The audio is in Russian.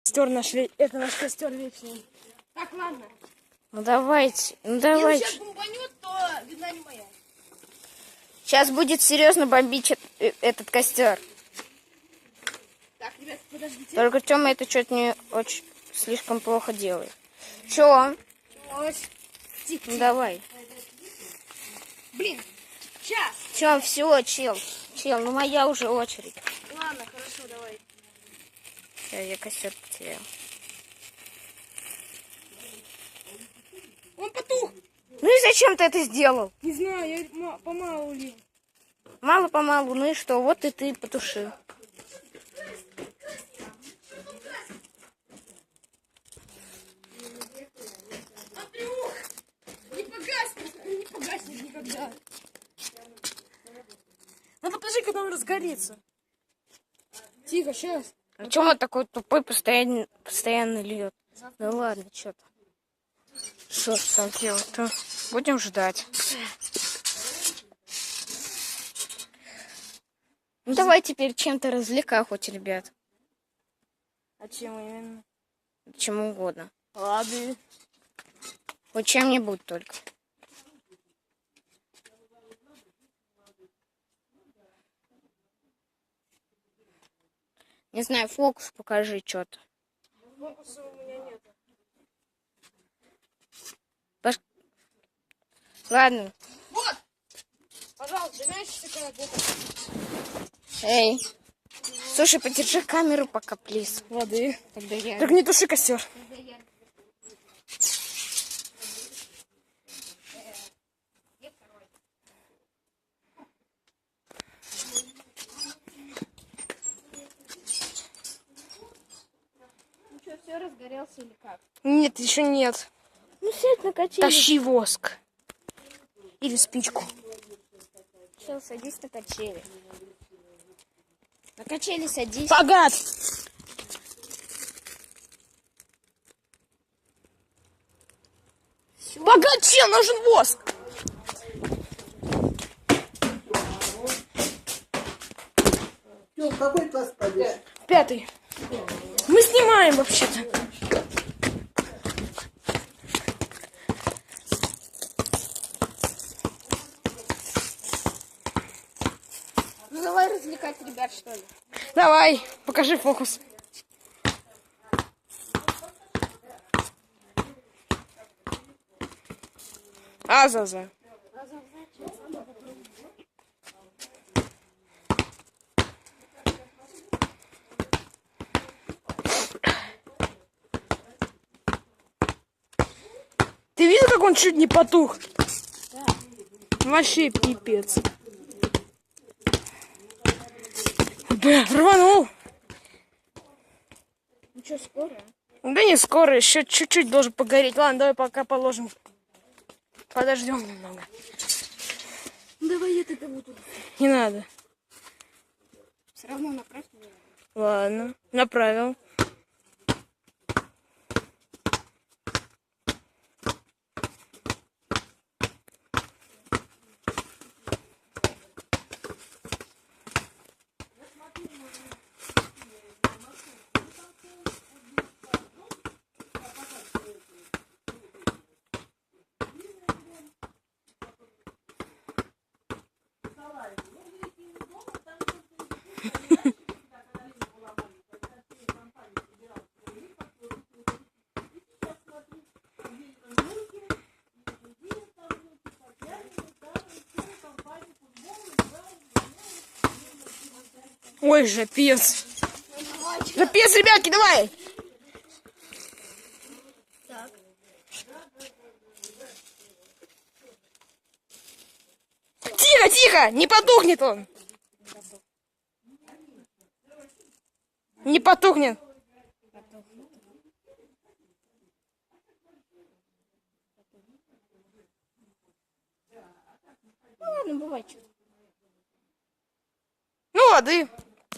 Костер нашли. Это наш костер вечный. Так, ладно. Ну давайте, ну Если давайте. сейчас бомбанет, то вина не моя. Сейчас будет серьезно бомбить этот костер. Так, ребят, подождите. Только Тёма это что-то не очень слишком плохо делает. Чё? Тихо, Ну давай. Блин, сейчас. Чё, все, чел, ну моя уже очередь. Ладно, хорошо, давай. Всё, я костер потерял. Он потух. Ну и зачем ты это сделал? Не знаю, я помалу ли. Мало-помалу, ну и что? Вот и ты потушил. Андрюх, не погаснет никогда. Надо подожди, когда он разгорится. Тихо, сейчас. А чё он такой тупой, постоянно льет? Да ладно, что-то. Что там делать-то? Будем ждать. Ну давай теперь чем-то развлекай хоть, ребят. А чем именно? Чем угодно. Ладно. Хоть чем-нибудь только. Не знаю, фокус покажи что-то. Фокуса у меня нет. Ладно. Вот. Пожалуйста, мячик такая где-то. Эй. Слушай, подержи камеру пока, плиз. Воды. Тогда я... Так не туши костер. Ну что, все разгорелся или как? Нет, еще нет. Ну сядь на качели. Тащи воск. Или спичку. Чел, садись на качели. На качели садись. Богат! Всё. Богат, чел, нужен воск! Ну, в какой класс пойдешь? 5. Мы снимаем вообще-то. Ну давай развлекать ребят, что ли. Давай, покажи фокус. Азаза. Ты видел, как он чуть не потух? Да. Вообще пипец. Да, рванул. Ну что, скоро? Да не скоро, еще чуть-чуть должен погореть. Ладно, давай пока положим. Подождем немного. Давай я тогда буду. Не надо. Все равно направь меня. Ладно, направил. Ой, жопец. Жопец, ребятки, давай. Так. Тихо, тихо, не потухнет он. Не потухнет. Ну ладно, бывает что. Ну, воды.